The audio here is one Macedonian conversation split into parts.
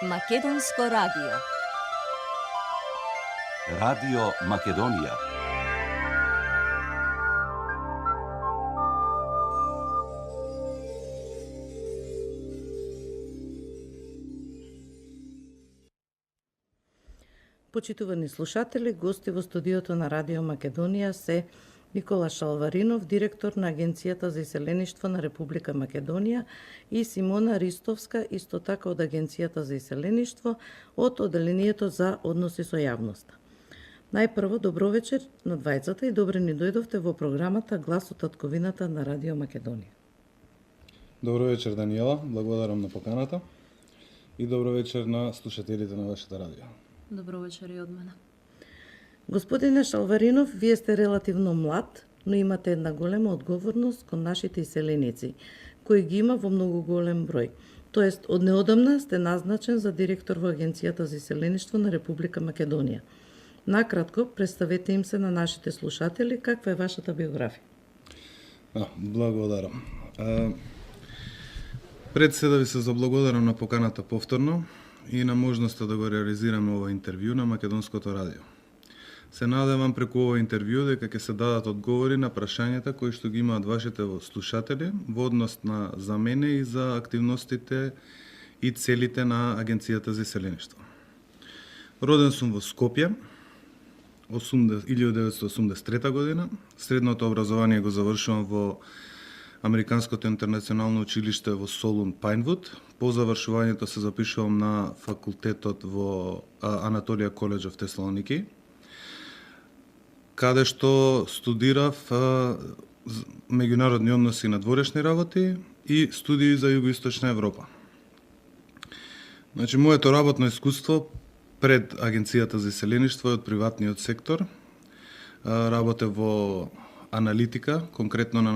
Македонско радио. Радио Македонија. Почитувани слушатели, гости во студиото на Радио Македонија се Никола Шалваринов, директор на Агенцијата за иселеништво на Република Македонија, и Симона Ристовска, исто така од Агенцијата за иселеништво од Оделението за односи со јавноста. Најпрво, добро вечер на двајцата и добре ни дојдовте во програмата Глас од татковината на Радио Македонија. Добро вечер, Даниела, благодарам на поканата и добро вечер на слушателите на вашата радио. Добро вечер и од мене. Господине Шалваринов, вие сте релативно млад, но имате една голема одговорност кон нашите иселеници, кои ги има во многу голем број. Тоест, од неодамна сте назначен за директор во Агенцијата за иселеништво на Република Македонија. Накратко, представете им се на нашите слушатели каква е вашата биографија. Благодарам. Пред се да ви се заблагодарам на поканата повторно и на можноста да го реализираме ова интервју на Македонското радио. Се надевам преку ова интервју дека ќе се дадат одговори на прашањата кои што ги имаат вашите слушатели во однос за мене и за активностите и целите на Агенцијата за иселеништво. Роден сум во Скопје 1983 година. Средното образование го завршувам во Американското интернационално училиште во Солун, Пайнвуд. По завршувањето се запишувам на факултетот во Анатолија Коледж в Теслоники, каде што студирав меѓународни односи на надворешни работи и студии за Југоисточна Европа. Значи, моето работно искуство пред Агенцијата за иселеништво е од приватниот сектор. Работев во аналитика, конкретно на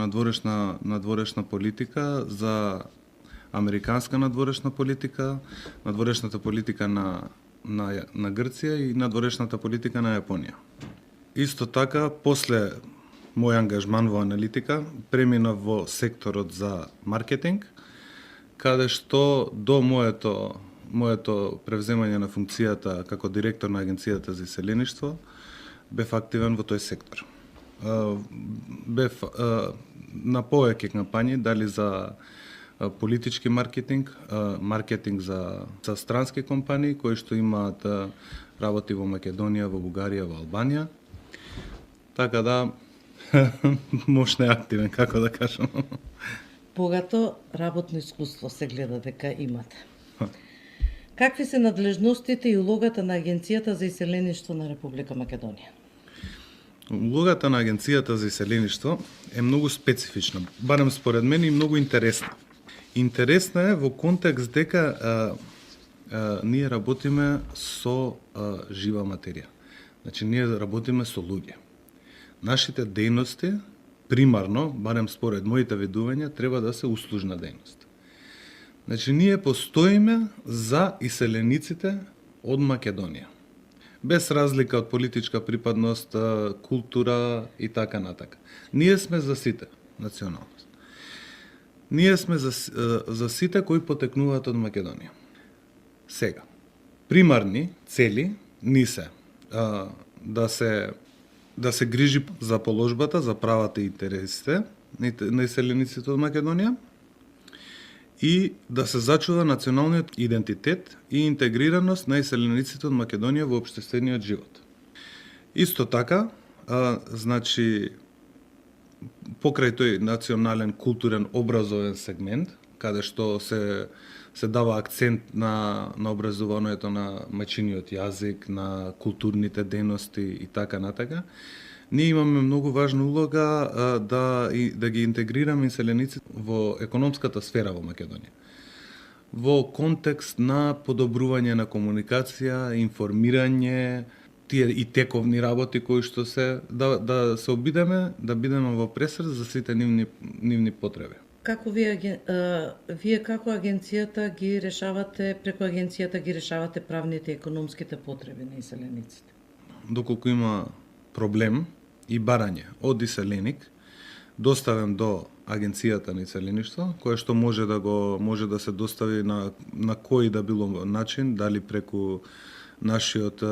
надворешна политика, за американска надворешна политика, надворешната политика на Грција и надворешната политика на Јапонија. Исто така, после мој ангажман во аналитика, преминав во секторот за маркетинг, каде што до моето превземање на функцијата како директор на Агенцијата за иселеништво, бев активен во тој сектор. Бев на повеќе кампањи, дали за политички маркетинг, маркетинг за странски компании кои што имаат работи во Македонија, во Бугарија, во Албанија. Така да, мощно е активен, како да кажам. Богато работно искуство се гледа дека имате. Какви се надлежностите и улогата на Агенцијата за иселеништво на Република Македонија? Улогата на Агенцијата за иселеништво е многу специфична, барем според мене и многу интересна. Интересна е во контекст дека ние работиме со жива материја. Значи, ние работиме со луѓе. Нашите дејности, примарно, барем според моите видувања, треба да се услужна дејност. Значи, ние постоиме за иселениците од Македонија. Без разлика од политичка припадност, култура и така натака. Ние сме за сите националност. Ние сме за сите кои потекнуваат од Македонија. Сега, примарни цели ни се да се грижи за положбата, за правата и интересите на иселениците од Македонија и да се зачува националниот идентитет и интегрираност на иселениците од Македонија во општествениот живот. Исто така, значи, покрај тој национален, културен, образовен сегмент, каде што се дава акцент на образувањето на мајчиниот јазик, на културните дејности и така натака, ние имаме многу важна улога да ги интегрираме иселениците во економската сфера во Македонија. Во контекст на подобрување на комуникација, информирање, тие и тековни работи кои што да се обидеме да бидеме во пресрез за сите нивни потреби. Како вие како агенцијата ги решавате, преку агенцијата ги решавате правните и економските потреби на иселениците? Доколку има проблем и барање од иселеник, доставен до агенцијата на иселеништво, кое што може да се достави на кој да било начин, дали преку нашиот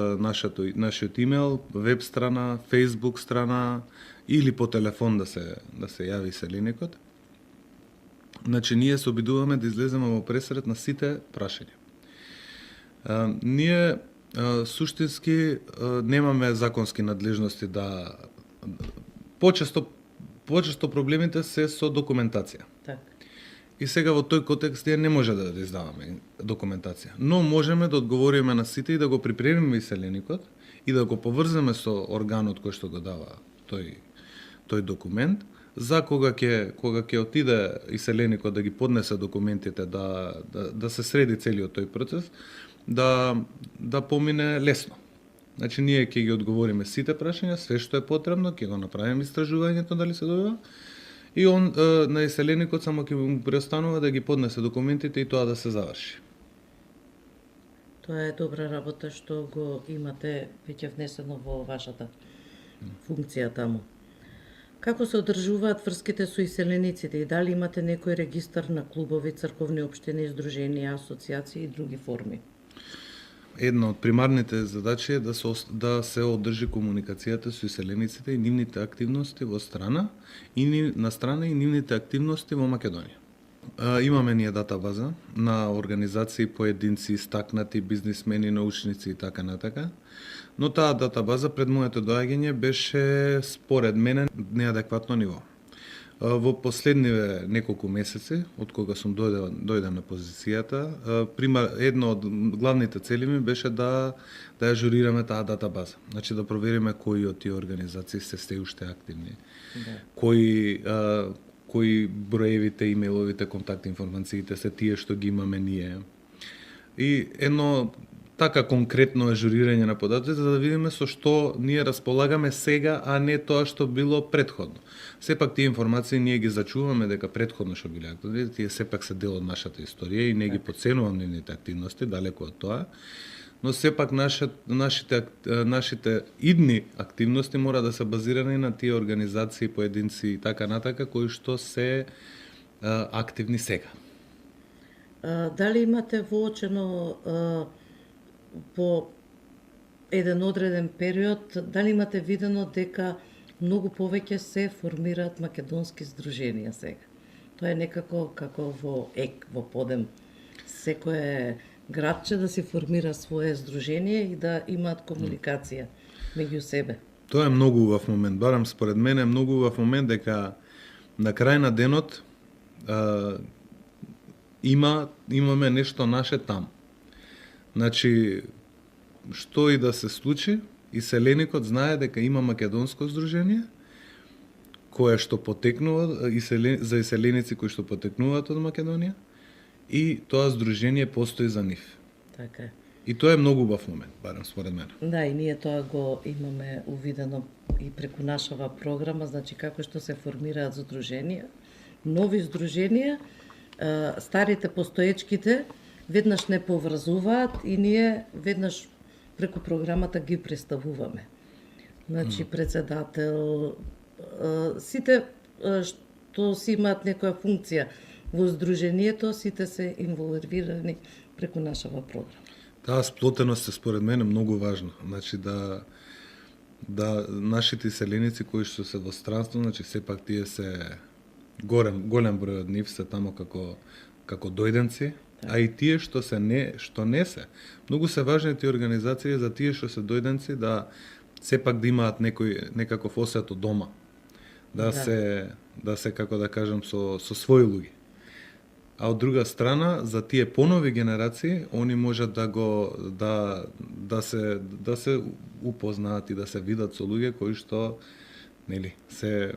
имейл, веб страна, Facebook страна или по телефон да се јави иселеникот. Значи, ние се обидуваме да излеземе во пресред на сите прашања. Ние суштински немаме законски надлежности да почесто проблемите се со документација. Так. И сега во тој контекст ние не може да издаваме документација, но можеме да одговориме на сите и да го припремиме иселеникот и да го поврземе со органот кој што го дава тој документ, за кога ќе отиде иселеникот да ги поднесе документите, да се среди целиот тој процес, да помине лесно. Значи, ние ќе ги одговориме сите прашања, све што е потребно, ќе го направиме истражувањето дали се добива, и на иселеникот само ќе му преостанува да ги поднесе документите и тоа да се заврши. Тоа е добра работа што го имате веќе внесено во вашата функција таму. Како се одржуваат врските со иселениците и дали имате некој регистар на клубови, црковни општини, издруженија, асоциации и други форми? Една од примарните задачи е да се одржи комуникацијата со иселениците и нивните активности во страна и нивните активности во Македонија. Имаме ние датабаза на организации, поединци, истакнати бизнисмени, научници и така натака, но таа датабаза пред моето доаѓање беше според мене неадекватно ниво. Во последниве неколку месеци, од кога сум дојден на позицијата, една од главните цели ми беше да ажурираме таа датабаза. Значи да провериме кои од тие организации се уште активни. Да. Кои броевите, имејловите, контакт информациите се тие што ги имаме ние. И едно така конкретно ажурирање на податоците за да видиме со што ние располагаме сега, а не тоа што било претходно. Сепак тие информации ние ги зачуваме дека претходно што биле активни, тие сепак се дел од нашата историја и не ги потценувам нивните активности, далеко од тоа. Но сепак нашите идни активности мора да се базирани на тие организации, поединци и така натака кои што се активни сега. Дали имате воочено по еден одреден период, дали имате видено дека многу повеќе се формираат македонски здруженија сега? Тоа е некако како во подем. Секое градче да си формира свое здружение и да имаат комуникација меѓу себе. Тоа е многу убав момент, барам според мене е многу убав момент дека на крај на денот имаме нешто наше там. Значи, што и да се случи, иселеникот знае дека има македонско здружение, кое што потекнува, за иселеници кои што потекнуваат од Македонија, и тоа здружение постои за нив. Така е. И тоа е многу убав момент, барем според мене. Да, и ние тоа го имаме увидено и преку нашава програма, значи како што се формираат здруженија, нови здруженија, старите постоечките веднаш не поврзуваат и ние веднаш преку програмата ги представуваме. Значи председател, сите што си имаат некоја функција во здружението, сите се инволвирани преку нашава програма. Таа сплотеност е според мене многу важна. Значи да нашите иселеници кои што се во странство, значи сепак тие се голем број од нив се тамо како дојденци, а и тие што не се. Многу се важни тие организации за тие што се дојденци да сепак да имаат некаков осет од дома. Да се како да кажам со своји луѓе. А од друга страна, за тие понови генерации, они можат да се упознаат и да се видат со луѓе кои што се.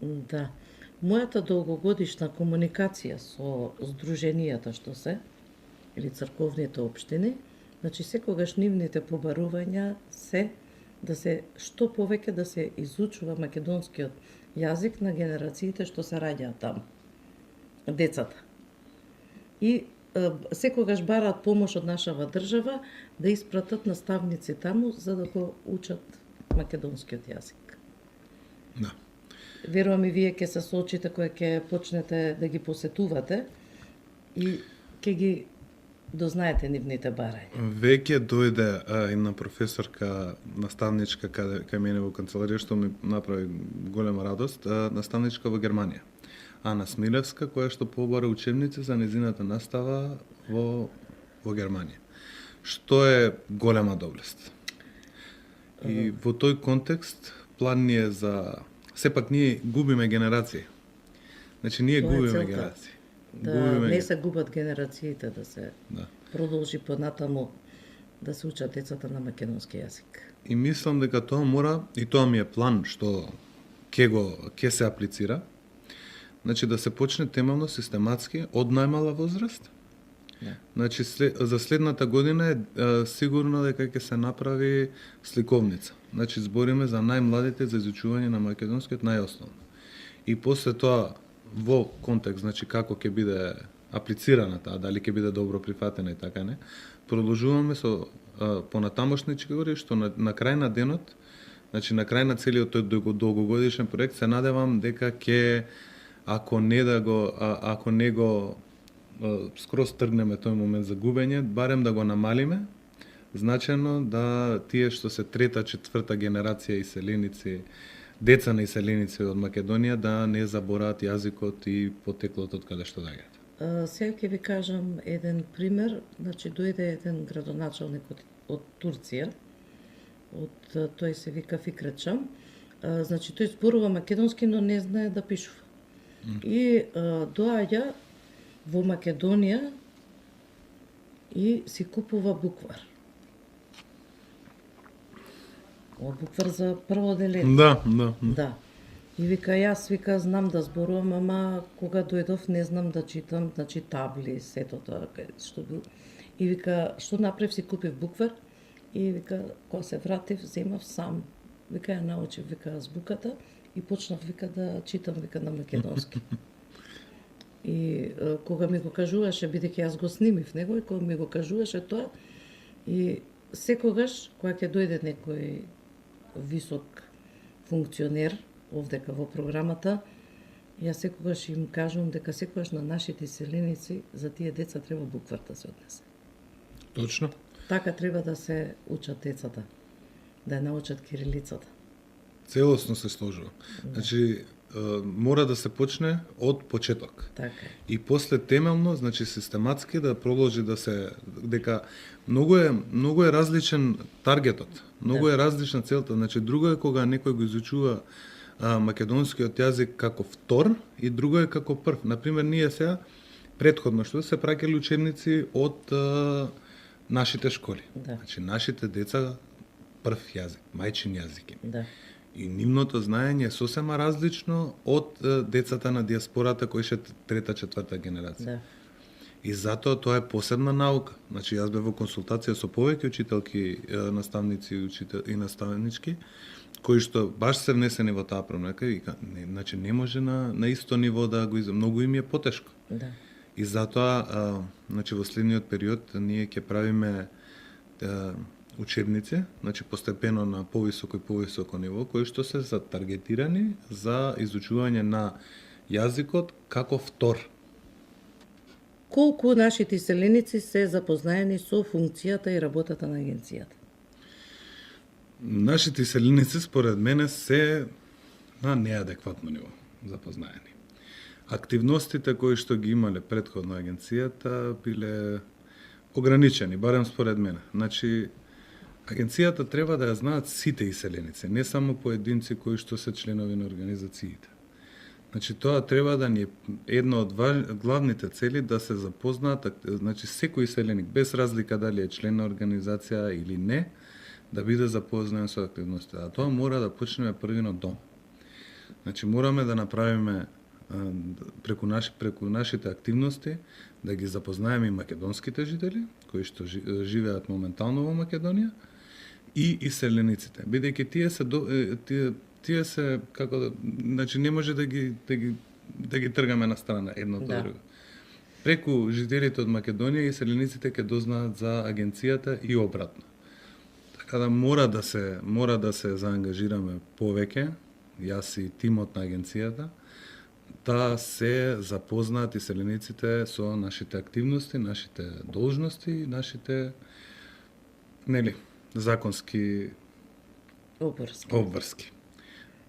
Да. Мојата долгогодишна комуникација со здруженијата што се, или црковните општини, значи секогаш нивните побарувања се да се што повеќе да се изучува македонскиот јазик на генерациите што се раѓаат таму, децата. И секогаш бараат помош од нашава држава да испратат наставници таму за да го учат македонскиот јазик. Да. верувам и вие ќе се соочите кога ќе почнете да ги посетувате и ќе ги дознаете нивните барања. Веќе дојде една професорка, наставничка кај мене во канцеларија, што ми направи голема радост, наставничка во Германија. Ана Смилевска, која што побара учебници за незината настава во Германија. Што е голема доблест. И во тој контекст план ни е за... Сепак ние губиме генерации. Значи ние Тоа е губиме целта. генерации. Да не се губат генерациите, да се Да. продолжи понатаму да се учат децата на македонски јазик. И мислам дека тоа мора, и тоа ми е план што ќе се аплицира, значи да се почне темелно, систематски, од најмала возраст. Да. Значи за следната година е сигурно дека ќе се направи сликовница. Значи збориме за најмладите за изучување на македонскиот најосновно. И после тоа во контекст, значи како ќе биде аплицирана таа, дали ќе биде добро прифатена и така не, продолжуваме со понатамошни чекори што на крај на денот, значи на крај на целиот тој долгогодишен проект, се надевам дека ќе ако не го скроз тргнеме тој момент за губење, барем да го намалиме, значено да тие што се трета, четврта генерација иселеници, деца на иселеници од Македонија, да не забораат јазикот и потеклот од каде што доаѓаат. Сега ќе ви кажам еден пример. Значи, дојде еден градоначалник од Турција, тој се вика Фикрет. Значи, тој зборува македонски, но не знае да пишува. И доаѓа во Македонија и си купува буквар. Буквар за прво деление. Да. Да. И вика, јас знам да зборувам, ама кога дојдов не знам да читам, значи табли, сето тоа што бил. И вика, што направив, си купив буквар и вика, кога се вратив, земав сам. Вика, ја научив, вика, азбуката и почнав, вика, да читам, вика, на македонски. И кога ми го кажуваше, бидејќи јас го снимив него, и кога ми го кажуваше тоа, и секогаш, кога ќе дојде некој висок функционер, овдека во програмата, јас секогаш им кажувам дека секогаш на нашите иселеници за тие деца треба буквар да се однесе. Точно. Така треба да се учат децата, да ја научат кирилицата. Целосно се сложува. Значи, мора да се почне од почеток. Така е. И после темелно, значи систематски да продолжи да се дека многу е различен таргетот. Многу е различна целта. Значи друго е кога некој го изучува македонскиот јазик како втор и друго е како прв. Например, ние сега претходно што се праќале учебници од нашите школи. Да. Значи нашите деца прв јазик, мајчин јазик им. Да. И нивното знаење е сосема различно од децата на диаспората кои се трета, четврта генерација. Да. И затоа тоа е посебна наука. Значи јас бев во консултација со повеќе учителки, наставници и наставнички, кои што баш се внесени во таа промека и значи не може на исто ниво да го многу им е потешко. Да. И затоа значи во следниот период ние ќе правиме учебници, значи постепено на повисоко и повисоко ниво, кои што се затаргетирани за изучување на јазикот како втор. Колку нашите иселеници се запознаени со функцијата и работата на агенцијата? Нашите иселеници, според мене, се на неадекватно ниво запознаени. Активностите кои што ги имале претходно агенцијата биле ограничени, барем според мене. Значи, агенцијата треба да ја знаат сите иселеници, не само поединци кои што се членови на организациите. Значи, тоа треба да ни е една од главните цели да се запознаат, значи, секој иселеник, без разлика дали е член на организација или не, да биде запознаен со активностите. А тоа мора да почнеме први од дом. Значи, мораме да направиме преку нашите активности да ги запознаеме и македонските жители, кои што живеат моментално во Македонија, и иселениците. Бидејќи тие се како да, значи не може да ги тргаме на страна едното од друго. Преку жителите од Македонија иселениците ќе дознаат за агенцијата и обратно. Така да мора да се заангажираме повеќе јас и тимот на агенцијата, да се запознаат иселениците со нашите активности, нашите должности, нашите законски обврски.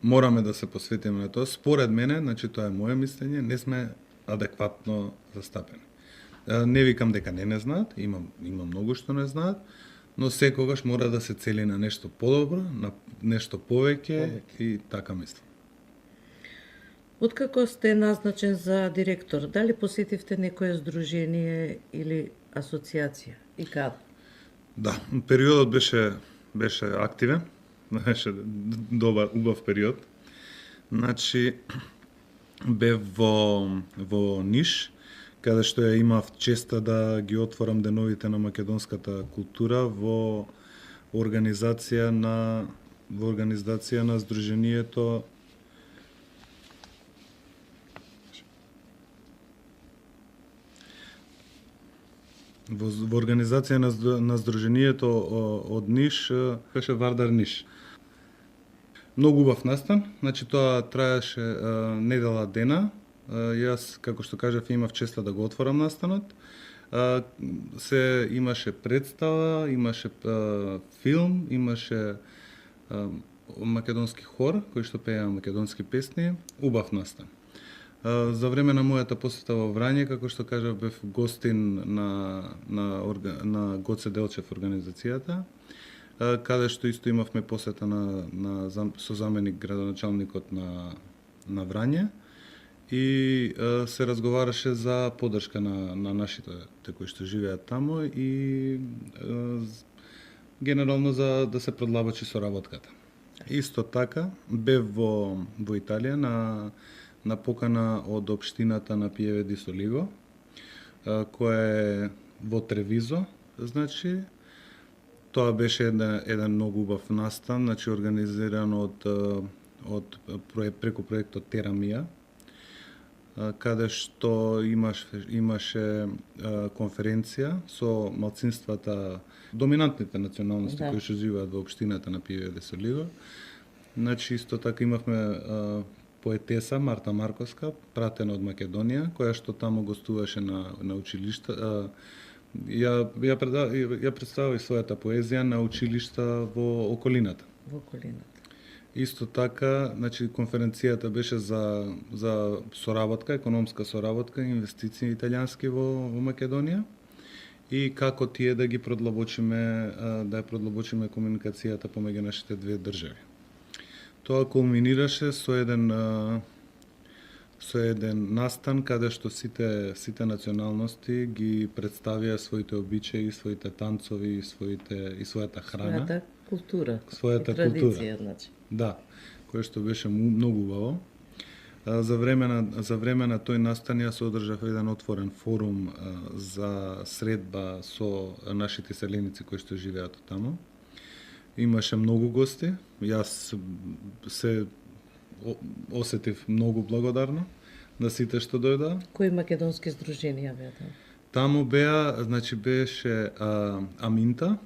Мораме да се посветиме на тоа. Според мене, значи тоа е моје мислење, не сме адекватно застапени. Не викам дека не знаат, има многу што не знаат, но секогаш мора да се цели на нешто подобро, на нешто повеќе и така мислам. Откако сте назначен за директор, дали посетивте некое здружение или асоциација и каде? Да, периодот беше активен, беше убав период. Значи бев во Ниш, каде што ја имав честа да ги отворам деновите на македонската култура во организација на здружението во организација на здружението од Ниш, беше Вардар Ниш. Многу убав настан, значи тоа траеше недела дена. Јас, како што кажав, имав честа да го отворам настанот. Се имаше представа, имаше филм, имаше македонски хор кој што пееа македонски песни, убав настан. За време на мојата посета во Врање, како што кажав, бев гостин на Гоце Делчев организацијата, каде што исто имавме посета со заменик градоначалникот на Врање и се разговараше за поддршка на нашите кои што живеат таму и генерално за да се продлабочи соработката. Исто така бев во Италија на покана од општината на Пиеве ди Солиго, која е во Тревизо, значи тоа беше еден многу убав настан, значи организиран преку проектот Терамија, каде што имаше конференција со малцинствата, доминантните националности кои што живеат во општината на Пиеве ди Солиго. Значи исто така имавме поетеса Марта Марковска, пратена од Македонија, која што таму гостуваше на училишта. Ја представи својата поезија на училишта во околината. Исто така, значи конференцијата беше за соработка, економска соработка, инвестиции италијански во Македонија и како тие да ги продлабочиме, комуникацијата помеѓу нашите две држави. Тоа кулминираше со еден настан каде што сите националности ги представија своите обичаи, своите танцови и својата храна. Својата култура. Значи. Да, кое што беше многу убаво. За време на тој настан јас одржав еден отворен форум за средба со нашите селеници кои што живеат таму. Имаше многу гости, јас се осетив многу благодарно на сите што дојдоа. Кои македонски здруженија беа таму? Таму беше Аминта,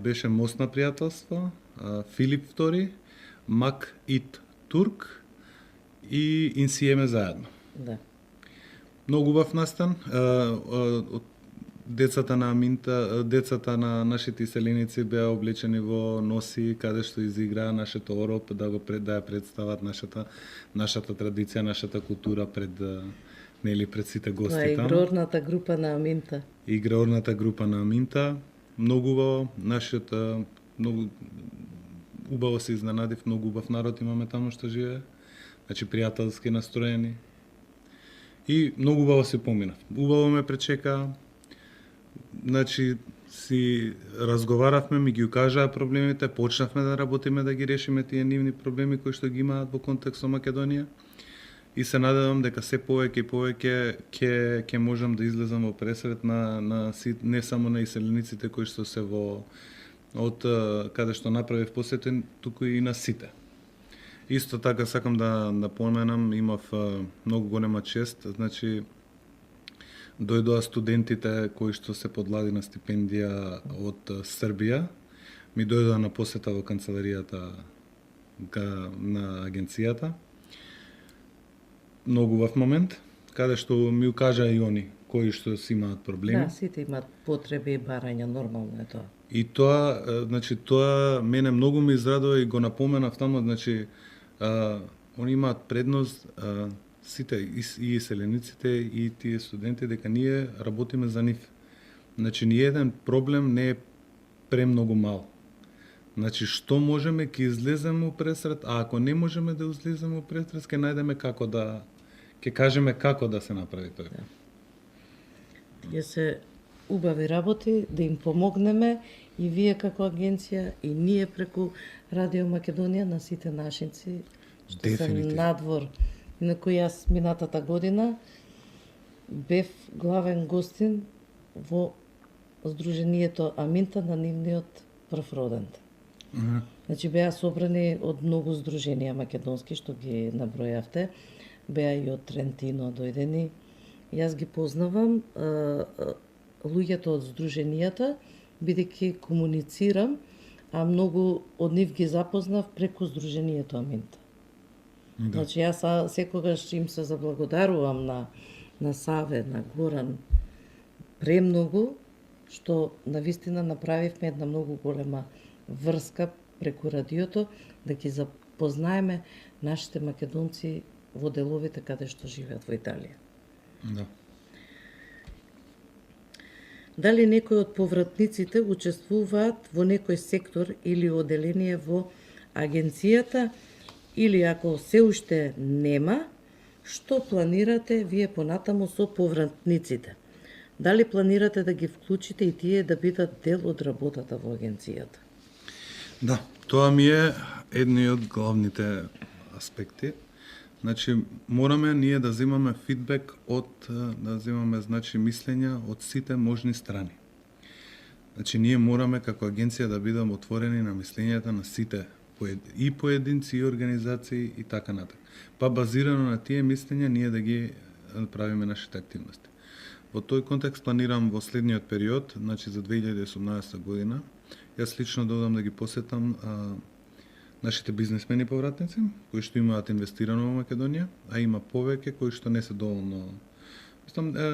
беше Мост на пријателство, Филип II, Мак Ит Турк и Инсиеме заедно. Да. Многу убав настан. Децата на нашите иселеници беа облечени во носи каде што изиграа нашето ороп да ја представат нашата традиција, нашата култура пред сите гости таму. Игрорната група на Аминта. Игрорната група на Аминта. Многу убаво, многу убаво се изненадив, многу убав народ имаме таму што живее. Значи пријателски настроени. И многу убаво се поминав. Убаво ме пречека. Значи, си разговаравме, ми ги укажаа проблемите, почнавме да работиме да ги решиме тие нивни проблеми кои што ги имаат во контекст со Македонија. И се надевам дека се повеќе и повеќе ќе можам да излезам во пресрет не само на иселениците кои што се од каде што направив посетен, туку и на сите. Исто така сакам да поменам, имав многу голема чест, значи дојдоа студентите кои што се подлади на стипендија од Србија, ми дојдоа на посета во канцеларијата на агенцијата. Многу убав момент, каде што ми укажа и они кои што си имаат проблеми. Да, сите имаат потреби и барања, нормално е тоа. И тоа, значи, тоа мене многу ми израдува и го напоменав тамо, значи, они имаат предност, сите, и иселениците, и тие студенти, дека ние работиме за нив. Значи, ни еден проблем не е премногу мал. Значи, што можеме, ќе излеземе у пресред, а ако не можеме да излеземе у пресред, ќе најдеме како да, ќе кажеме како да се направи тоа. Да. Тие се убави работи, да им помогнеме и вие како агенција и ние преку Радио Македонија на сите нашинци што се надвор, на кој јас минатата година бев главен гостин во Сдруженијето Аминта на нивниот прв роден. Значи беа собрани од многу здруженија македонски што ги набројавте, беа и од Трентино дојдени. Јас ги познавам луѓето од здруженијата, бидејќи комуницирам, а многу од нив ги запознав преку Сдруженијето Аминта. Да. Значи јас секогаш им се заблагодарувам на Саве, на Горан, премногу, што навистина направивме една многу голема врска преку радиото, да ги запознаеме нашите македонци во деловите каде што живеат во Италија. Да. Дали некои од повратниците учествуваат во некој сектор или оделение во агенцијата, или ако се уште нема, што планирате вие понатаму со повратниците? Дали планирате да ги вклучите и тие да бидат дел од работата во агенцијата? Да, тоа ми е едни од главните аспекти. Значи, мораме ние да земаме фидбек да земаме, значи, мислења од сите можни страни. Значи, ние мораме како агенција да бидеме отворени на мислењата на сите и поединци, и организации, и така натаму. Па базирано на тие мислења, ние да ги правиме нашите активности. Во тој контекст планирам во следниот период, значи за 2018 година, јас лично додам да ги посетам нашите бизнесмени повратници, кои што имаат инвестирано во Македонија, а има повеќе кои што не се доволно,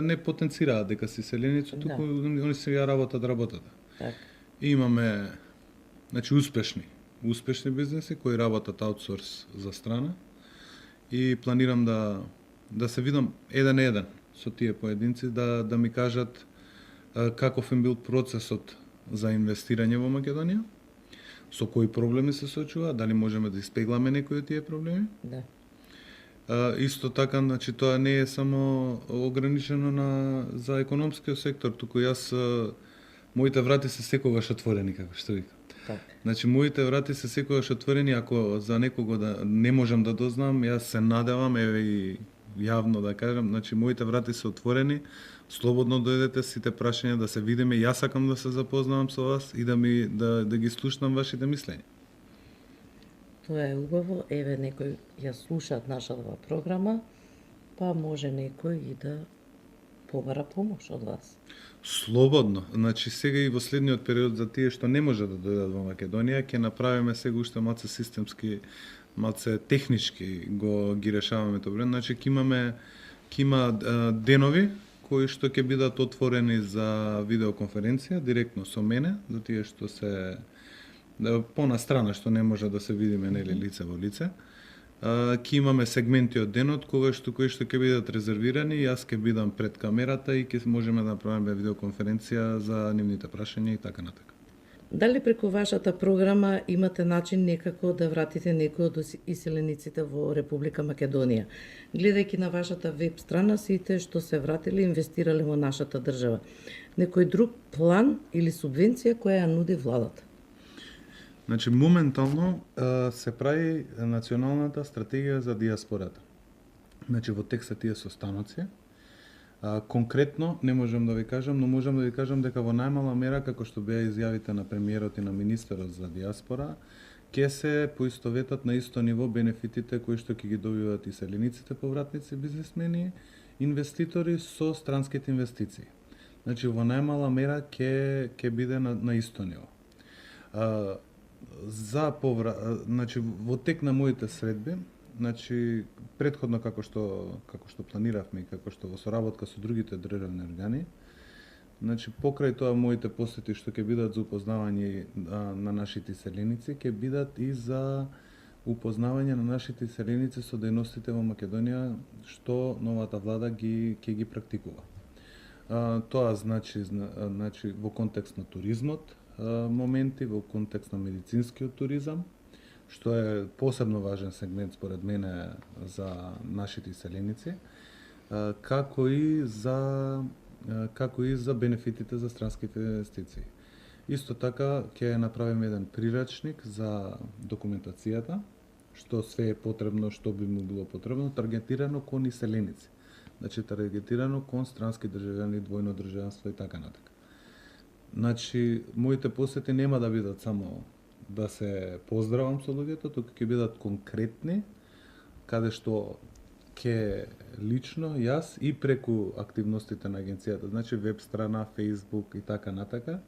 не потенцираат дека се иселеници, туку они се ја работат. Так. И имаме, значи, успешни бизнеси кои работат аутсорс за страна и планирам да се видам еден со тие поединци, да ми кажат каков им бил процесот за инвестирање во Македонија, со кои проблеми се соочува, дали можеме да испегламе некои од тие проблеми. Да. Исто така, значи, тоа не е само ограничено за економскиот сектор, туку моите врати се секогаш отворени, како што викам. Так. Значи, моите врати се секогаш отворени, ако за некого да не можам да дознам, јас се надевам, еве и јавно да кажам, значи, моите врати се отворени, слободно дојдете сите прашања да се видиме, јас сакам да се запознавам со вас и да ги слушнам вашите мислења. Тоа е убаво, еве некој ја слушаат нашата програма, па може некој и да побара помош од вас. Слободно. Значи, сега и во следниот период за тие што не може да дојдат во Македонија, ќе направиме сега уште малце системски, малце технички ги решаваме тоа проблем. Значи, ќе има денови кои што ќе бидат отворени за видеоконференција директно со мене, за тие што се понастрана што не може да се видиме нели лице во лице. Ќе имаме сегменти од денот кои што ќе бидат резервирани, јас ќе бидам пред камерата и ќе можеме да направиме видеоконференција за нивните прашања и така натака. Дали преку вашата програма имате начин некако да вратите некои од иселениците во Република Македонија? Гледајќи на вашата веб страна, сите што се вратиле инвестирале во нашата држава. Некој друг план или субвенција која ја нуди владата? Значи, моментално се прави националната стратегија за диаспората. Значи, во текстот тие состаноци. Конкретно не можам да ви кажам, но можам да ви кажам дека во најмала мера, како што беа изјавите на премиерот и на министерот за диаспора, ќе се поистоветат на исто ниво бенефитите кои што ќе ги добиваат иселениците, повратници, бизнесмени, инвеститори со странските инвестиции. Значи, во најмала мера ќе биде на исто ниво. Значи во тек на моите средби, значи претходно како што планиравме и како што во соработка со другите државни органи, значи покрај тоа моите посети што ќе бидат за упознавање на нашите иселеници, ќе бидат и за упознавање на нашите иселеници со дејностите во Македонија што новата влада ќе ги практикува. Тоа значи во контекст на туризмот, моменти во контекст на медицинскиот туризам, што е посебно важен сегмент според мене за нашите иселеници, како и за бенефитите за странските инвестиции. Исто така ќе направиме еден прирачник за документацијата, што све е потребно, што би му било потребно, таргетирано кон иселеници. Значи таргетирано кон странски државјани, двојно државјанство и така натака. Значи, моите посети нема да бидат само да се поздравам со луѓето, туку ќе бидат конкретни, каде што ќе лично јас и преку активностите на агенцијата, значи веб страна, Facebook и така натака,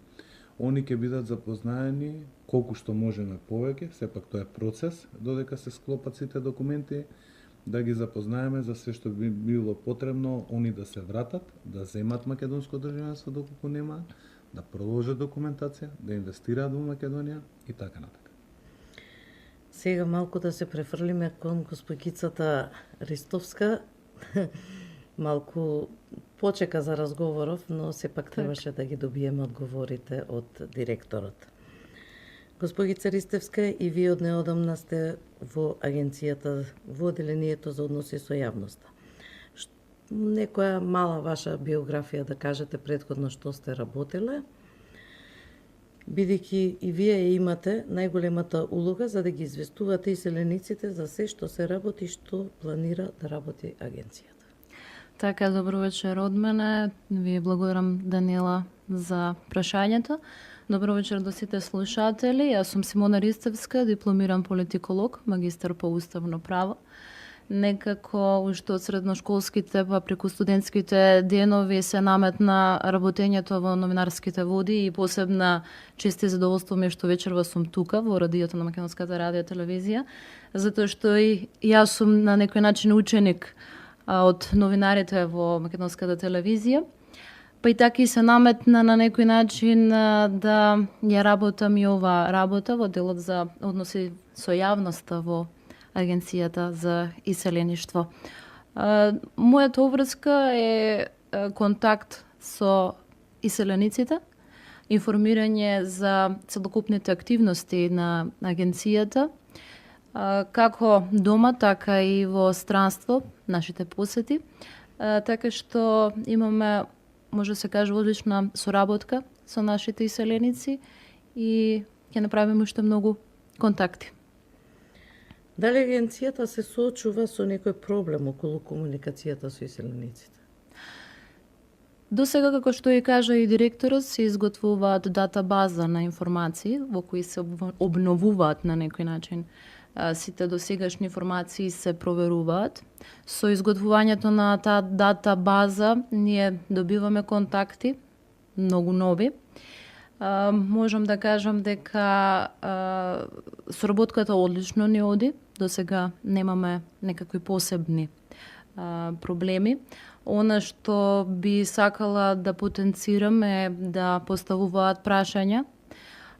они ќе бидат запознаени колку што можеме повеќе, сепак тоа е процес, додека се склопат сите документи, да ги запознаеме за се што би било потребно, они да се вратат, да земат македонско државјанство доколку нема, да продолжат документација, да инвестираат во Македонија и така натака. Сега малку да се префрлиме кон госпогицата Ристовска. Малку почека за разговоров, но сепак требаше да ги добиеме одговорите од директорот. Госпогица Ристевска, и вие од неодамна сте во агенцијата, во одделението за односи со јавноста. Некоја мала ваша биографија да кажете предходно што сте работеле, бидејќи и вие имате најголемата улога за да ги известувате иселениците за се што се работи и што планира да работи агенцијата. Така, добро вечер од мене. Ви благодарам, Данила, за прашањето. Добро вечер до сите слушатели. Јас сум Симона Ристевска, дипломиран политиколог, магистар по уставно право. Некако уште од средношколските па преку студентските денови се наметна работењето во новинарските води и посебна чест и задоволство ми што вечерва сум тука во радиото на Македонската радио телевизија, затоа што и јас сум на некој начин ученик од новинарите во Македонската телевизија. Па и така и се наметна на некој начин да ја работам и ова работа во делот за односи со јавноста во Агенцијата за иселеништво. Мојата обврска е контакт со иселениците, информирање за целокупните активности на агенцијата, како дома, така и во странство, нашите посети, така што имаме, може да се каже, одлична соработка со нашите иселеници и ќе направиме уште многу контакти. Дали агенцијата се соочува со некој проблем околу комуникацијата со иселениците? До сега, како што и кажа и директорот, се изготвуваат датабаза на информации во кои се обновуваат на некој начин сите досегашни информации се проверуваат. Со изготвувањето на таа датабаза ние добиваме контакти, многу нови. Можам да кажам дека соработката одлично ни оди. До сега немаме некакви посебни проблеми. Она што би сакала да потенцирам е да поставуваат прашања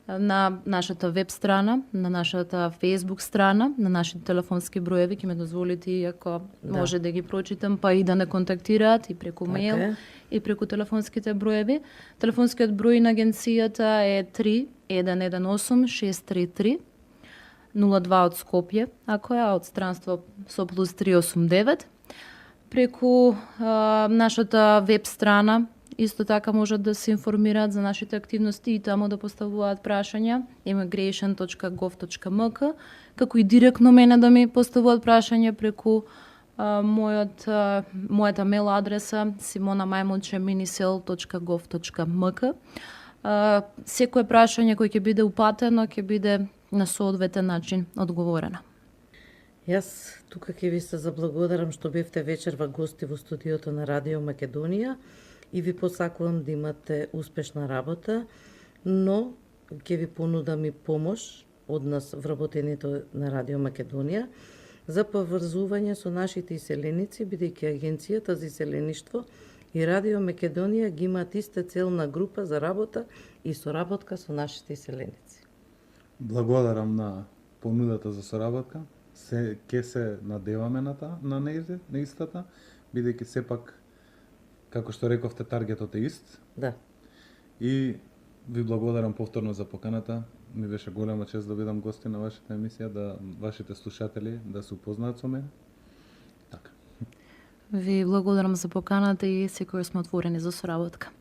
на нашата веб страна, на нашата Facebook страна, на нашите телефонски броеви, ќе ме дозволите и ако може да ги прочитам, па и да не контактираат и преку мејл и преку телефонските броеви. Телефонскиот број на агенцијата е 3118 633 02 од Скопје, ако е од странство со плюс 389. Преку нашата веб страна исто така можат да се информираат за нашите активности и таму да поставуваат прашања immigration.gov.mk, како и директно мене да ми поставуваат прашања преку мојата мейл адреса simonamajmonche@minisel.gov.mk. Секое прашање кој ќе биде упатено ќе биде на соодветен начин одговорено. Јас тука ќе ви се заблагодарам што бевте вечерва гости во студиото на Радио Македонија и ви посакувам да имате успешна работа, но ќе ви понудам и помош однос вработените на Радио Македонија за поврзување со нашите иселеници, бидејќи Агенцијата за иселеништво и Радио Македонија ги имаат иста целна група за работа и соработка со нашите иселеници. Благодарам на понудата за соработка. Ке се надеваме на истата, бидејќи сепак, како што рековте, таргетот е ист. Да. И ви благодарам повторно за поканата. Ми беше голема чест да бидам гости на вашата емисија, да вашите слушатели да се упознаат со мене. Така. Ви благодарам за поканата и секој сме отворени за соработка.